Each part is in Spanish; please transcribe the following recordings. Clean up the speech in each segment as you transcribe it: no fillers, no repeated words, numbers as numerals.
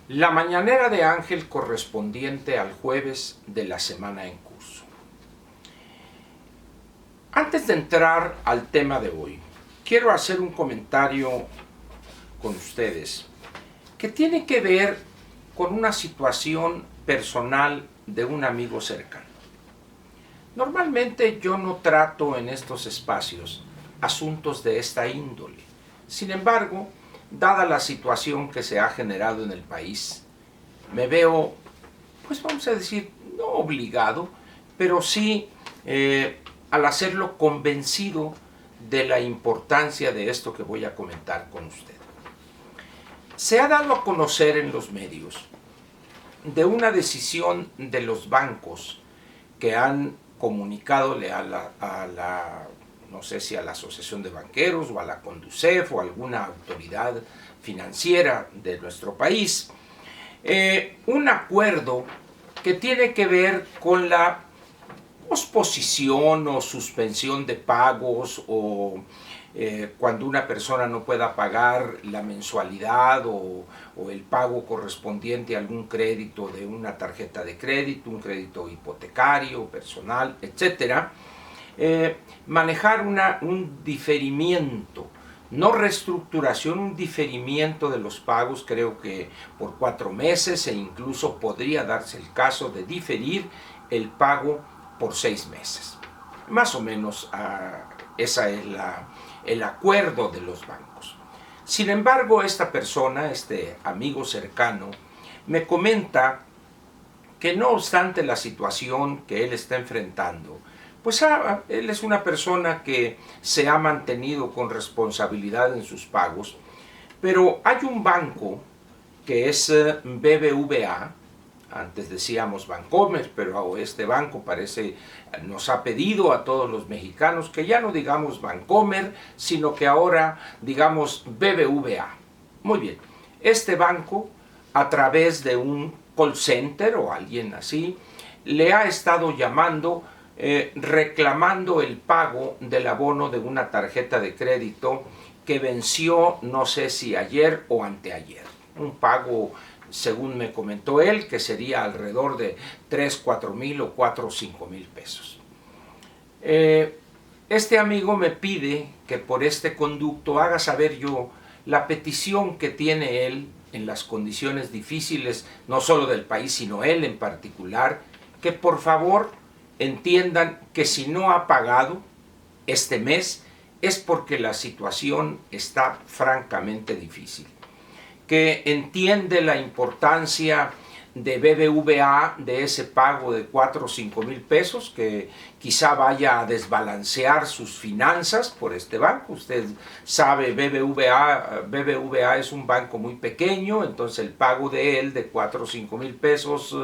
La mañanera de Ángel correspondiente al jueves de la semana en curso. Antes de entrar al tema de hoy, quiero hacer un comentario con ustedes que tiene que ver con una situación personal de un amigo cercano. Normalmente yo no trato en estos espacios asuntos de esta índole. Sin embargo, dada la situación que se ha generado en el país, me veo, pues vamos a decir, no obligado, pero sí al hacerlo convencido de la importancia de esto que voy a comentar con usted. Se ha dado a conocer en los medios de una decisión de los bancos que han comunicadole a la no sé si a la Asociación de Banqueros o a la Conducef o a alguna autoridad financiera de nuestro país, un acuerdo que tiene que ver con la posposición o suspensión de pagos o cuando una persona no pueda pagar la mensualidad o el pago correspondiente a algún crédito de una tarjeta de crédito, un crédito hipotecario, personal, etcétera. Manejar un diferimiento, no reestructuración, un diferimiento de los pagos, creo que por 4 meses, e incluso podría darse el caso de diferir el pago por 6 meses. Más o menos ese es el acuerdo de los bancos. Sin embargo, esta persona, este amigo cercano, me comenta que no obstante la situación que él está enfrentando, pues él es una persona que se ha mantenido con responsabilidad en sus pagos, pero hay un banco que es BBVA, antes decíamos Bancomer, pero este banco nos ha pedido a todos los mexicanos que ya no digamos Bancomer, sino que ahora digamos BBVA. Muy bien, este banco a través de un call center o alguien así, le ha estado llamando reclamando el pago del abono de una tarjeta de crédito que venció no sé si ayer o anteayer. Un pago, según me comentó él, que sería alrededor de 3, 4 mil o 4 o 5 mil pesos. Este amigo me pide que por este conducto haga saber yo la petición que tiene él en las condiciones difíciles, no solo del país, sino él en particular, que por favor entiendan que si no ha pagado este mes es porque la situación está francamente difícil. Que entiende la importancia de BBVA, de ese pago de 4 o 5 mil pesos, que quizá vaya a desbalancear sus finanzas por este banco. Usted sabe, BBVA es un banco muy pequeño, entonces el pago de él de 4 o 5 mil pesos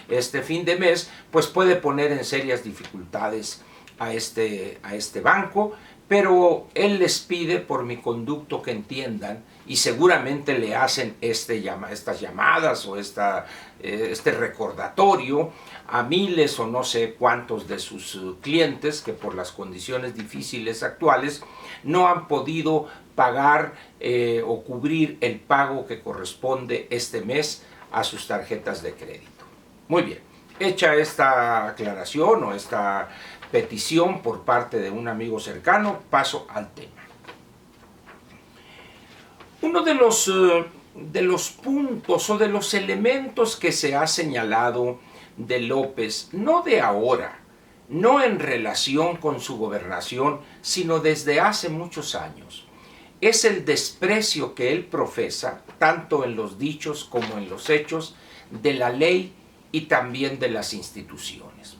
este fin de mes, pues puede poner en serias dificultades a este banco, pero él les pide por mi conducto que entiendan, y seguramente le hacen estas llamadas o este recordatorio a miles o no sé cuántos de sus clientes que por las condiciones difíciles actuales no han podido pagar o cubrir el pago que corresponde este mes a sus tarjetas de crédito. Muy bien, hecha esta aclaración o esta petición por parte de un amigo cercano, paso al tema. Uno de los puntos o de los elementos que se ha señalado de López, no de ahora, no en relación con su gobernación, sino desde hace muchos años, es el desprecio que él profesa, tanto en los dichos como en los hechos, de la ley y también de las instituciones.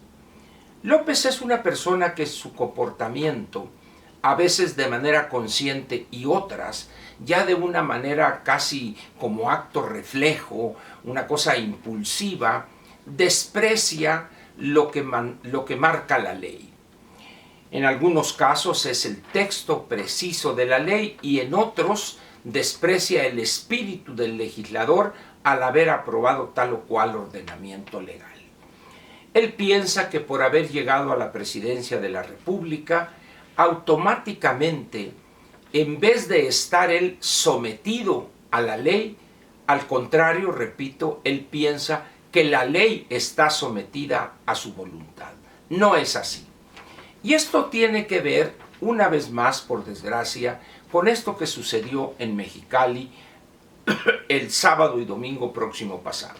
López es una persona que su comportamiento, a veces de manera consciente y otras ya de una manera casi como acto reflejo, una cosa impulsiva, desprecia lo que marca la ley. En algunos casos es el texto preciso de la ley y en otros desprecia el espíritu del legislador al haber aprobado tal o cual ordenamiento legal. Él piensa que por haber llegado a la presidencia de la República, automáticamente, en vez de estar él sometido a la ley, Al contrario, repito, él piensa que la ley está sometida a su voluntad. No es así. Y esto tiene que ver, una vez más, por desgracia, con esto que sucedió en Mexicali el sábado y domingo próximo pasado.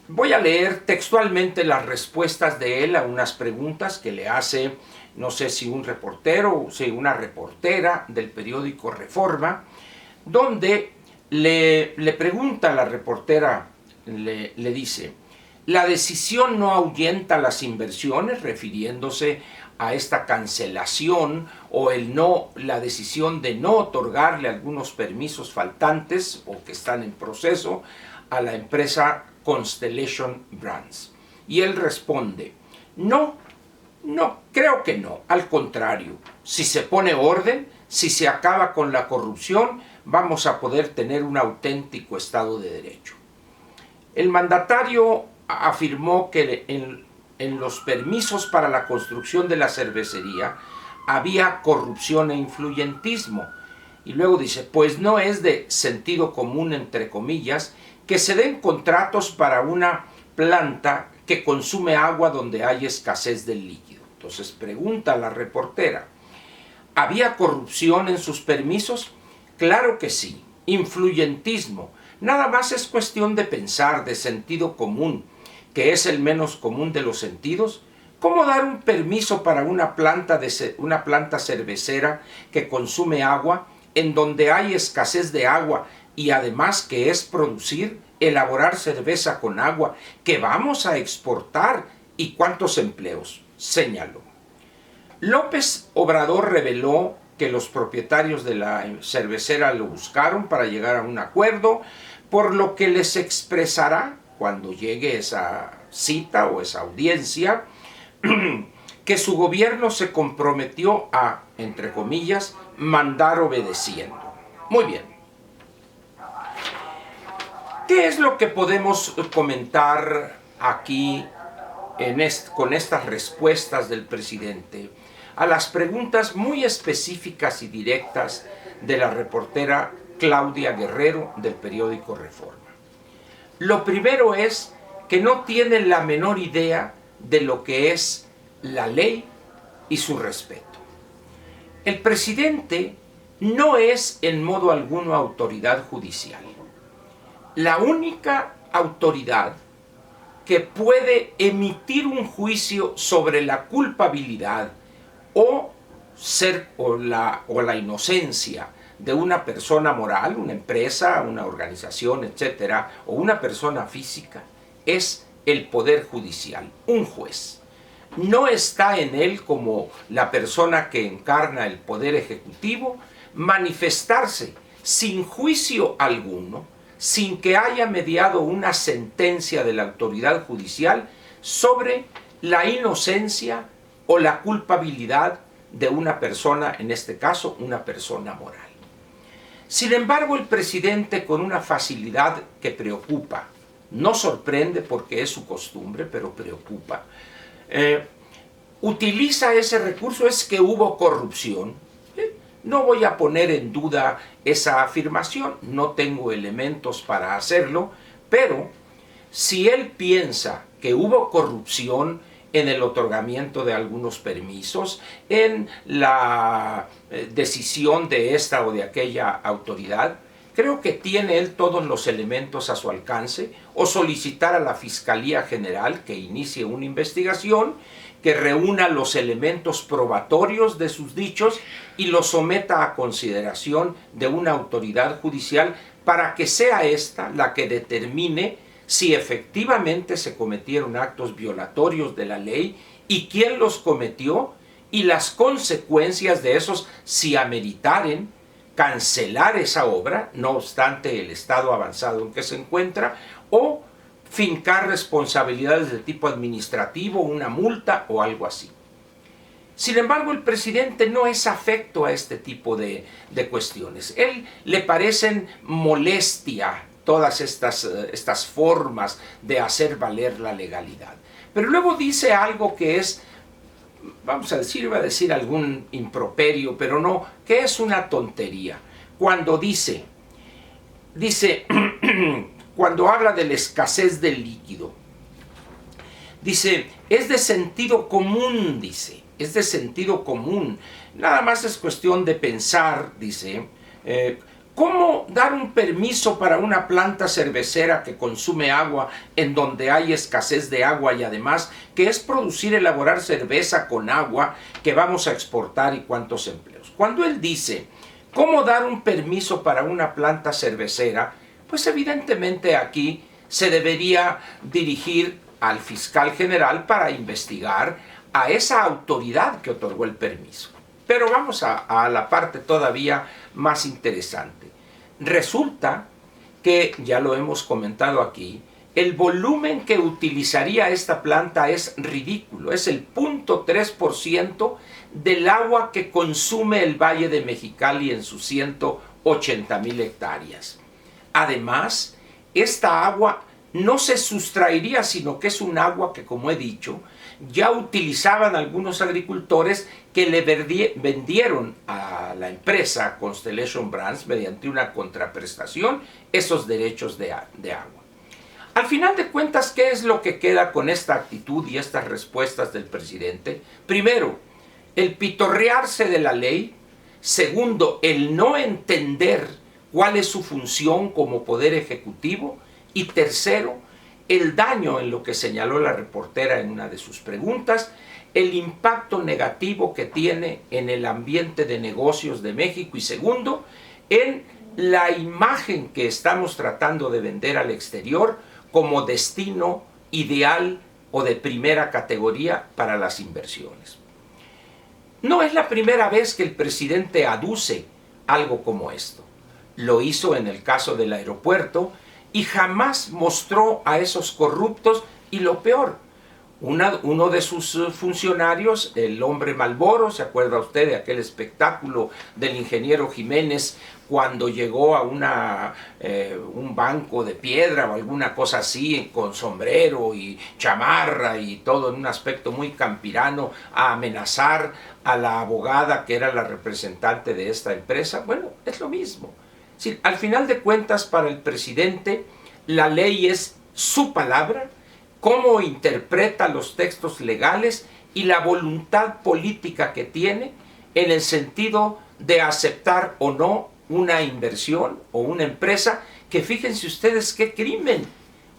Voy a leer textualmente las respuestas de él a unas preguntas que le hace, no sé si un reportero o si una reportera del periódico Reforma, donde le pregunta a la reportera, le dice: ¿la decisión no ahuyenta las inversiones?, refiriéndose a esta cancelación o la decisión de no otorgarle algunos permisos faltantes o que están en proceso a la empresa Constellation Brands. Y él responde: no, creo que no. Al contrario, si se pone orden, si se acaba con la corrupción, vamos a poder tener un auténtico Estado de Derecho. El mandatario afirmó que en los permisos para la construcción de la cervecería había corrupción e influyentismo. Y luego dice: pues no es de sentido común, entre comillas, que se den contratos para una planta que consume agua donde hay escasez del líquido. Entonces pregunta a la reportera: ¿había corrupción en sus permisos? Claro que sí. Influyentismo. Nada más es cuestión de pensar, de sentido común, que es el menos común de los sentidos. ¿Cómo dar un permiso para una planta cervecera que consume agua en donde hay escasez de agua, y además que es elaborar cerveza con agua que vamos a exportar? ¿Y cuántos empleos?, señaló. López Obrador reveló que los propietarios de la cervecera lo buscaron para llegar a un acuerdo, por lo que les expresará, cuando llegue esa cita o esa audiencia, que su gobierno se comprometió a, entre comillas, mandar obedeciendo. Muy bien. ¿Qué es lo que podemos comentar aquí con estas respuestas del presidente a las preguntas muy específicas y directas de la reportera Claudia Guerrero del periódico Reforma? Lo primero es que no tienen la menor idea de lo que es la ley y su respeto. El presidente no es en modo alguno autoridad judicial. La única autoridad que puede emitir un juicio sobre la culpabilidad o la inocencia de una persona moral, una empresa, una organización, etcétera, o una persona física, es el Poder Judicial, un juez. No está en él, como la persona que encarna el Poder Ejecutivo, manifestarse sin juicio alguno, sin que haya mediado una sentencia de la autoridad judicial sobre la inocencia o la culpabilidad de una persona, en este caso, una persona moral. Sin embargo, el presidente, con una facilidad que preocupa, no sorprende porque es su costumbre, pero preocupa, utiliza ese recurso: es que hubo corrupción. No voy a poner en duda esa afirmación, no tengo elementos para hacerlo, pero si él piensa que hubo corrupción en el otorgamiento de algunos permisos, en la decisión de esta o de aquella autoridad, creo que tiene él todos los elementos a su alcance, o solicitar a la Fiscalía General que inicie una investigación, que reúna los elementos probatorios de sus dichos y los someta a consideración de una autoridad judicial para que sea esta la que determine si efectivamente se cometieron actos violatorios de la ley y quién los cometió, y las consecuencias de esos, si ameritaren cancelar esa obra, no obstante el estado avanzado en que se encuentra, o fincar responsabilidades de tipo administrativo, una multa o algo así. Sin embargo, el presidente no es afecto a este tipo de cuestiones. Él le parecen molestia todas estas formas de hacer valer la legalidad. Pero luego dice algo que es, vamos a decir, iba a decir algún improperio, pero no, que es una tontería. Cuando dice dice, cuando habla de la escasez del líquido, dice, es de sentido común, dice, es de sentido común. Nada más es cuestión de pensar, dice, ¿cómo dar un permiso para una planta cervecera que consume agua en donde hay escasez de agua y además que es producir, elaborar cerveza con agua que vamos a exportar y cuántos empleos? Cuando él dice, ¿cómo dar un permiso para una planta cervecera? Pues evidentemente aquí se debería dirigir al fiscal general para investigar a esa autoridad que otorgó el permiso. Pero vamos a la parte todavía más interesante. Resulta que, ya lo hemos comentado aquí, el volumen que utilizaría esta planta es ridículo, es el 0.3% del agua que consume el Valle de Mexicali en sus 180,000 hectáreas. Además, esta agua no se sustraería, sino que es un agua que, como he dicho, ya utilizaban algunos agricultores que le vendieron a la empresa Constellation Brands mediante una contraprestación esos derechos de agua. Al final de cuentas, ¿qué es lo que queda con esta actitud y estas respuestas del presidente? Primero, el pitorrearse de la ley. Segundo, el no entender cuál es su función como poder ejecutivo. Y tercero, el daño, en lo que señaló la reportera en una de sus preguntas, el impacto negativo que tiene en el ambiente de negocios de México. Y segundo, en la imagen que estamos tratando de vender al exterior como destino ideal o de primera categoría para las inversiones. No es la primera vez que el presidente aduce algo como esto. Lo hizo en el caso del aeropuerto y jamás mostró a esos corruptos. Y lo peor, uno de sus funcionarios, el hombre Malboro, ¿se acuerda usted de aquel espectáculo del ingeniero Jiménez cuando llegó a un banco de piedra o alguna cosa así, con sombrero y chamarra y todo en un aspecto muy campirano, a amenazar a la abogada que era la representante de esta empresa? Bueno, es lo mismo. Sí, al final de cuentas, para el presidente, la ley es su palabra, cómo interpreta los textos legales y la voluntad política que tiene en el sentido de aceptar o no una inversión o una empresa que, fíjense ustedes qué crimen,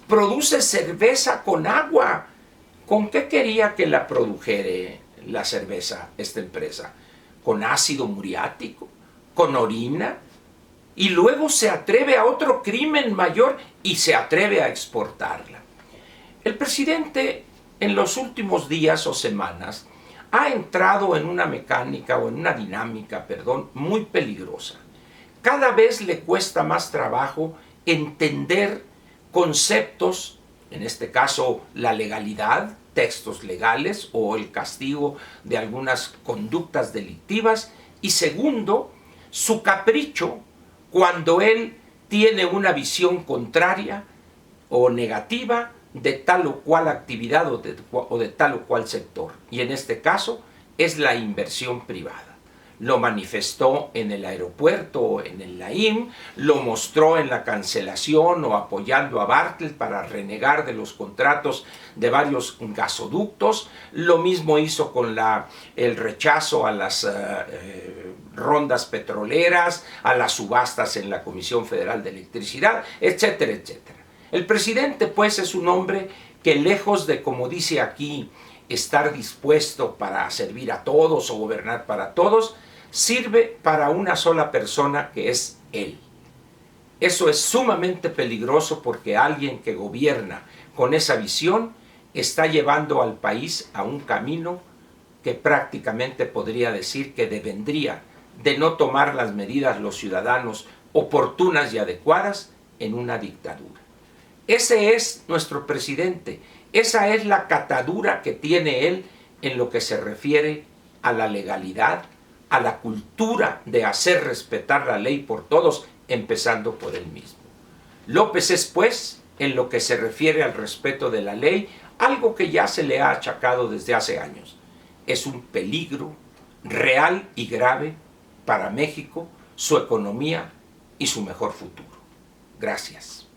produce cerveza con agua. ¿Con qué quería que la produjera la cerveza esta empresa? ¿Con ácido muriático? ¿Con orina? Y luego se atreve a otro crimen mayor y se atreve a exportarla. El presidente en los últimos días o semanas ha entrado en una mecánica o en una dinámica, muy peligrosa. Cada vez le cuesta más trabajo entender conceptos, en este caso la legalidad, textos legales o el castigo de algunas conductas delictivas. Y segundo, su capricho cuando él tiene una visión contraria o negativa de tal o cual actividad o de tal o cual sector. Y en este caso es la inversión privada. Lo manifestó en el aeropuerto, en el Naim, lo mostró en la cancelación o apoyando a Bartlett para renegar de los contratos de varios gasoductos. Lo mismo hizo con el rechazo a las rondas petroleras, a las subastas en la Comisión Federal de Electricidad, etcétera, etcétera. El presidente, pues, es un hombre que, lejos de, como dice aquí, estar dispuesto para servir a todos o gobernar para todos, sirve para una sola persona, que es él. Eso es sumamente peligroso porque alguien que gobierna con esa visión está llevando al país a un camino que prácticamente podría decir que devendría de no tomar las medidas los ciudadanos oportunas y adecuadas en una dictadura. Ese es nuestro presidente, esa es la catadura que tiene él en lo que se refiere a la legalidad, a la cultura de hacer respetar la ley por todos, empezando por él mismo. López es, pues, en lo que se refiere al respeto de la ley, algo que ya se le ha achacado desde hace años. Es un peligro real y grave para México, su economía y su mejor futuro. Gracias.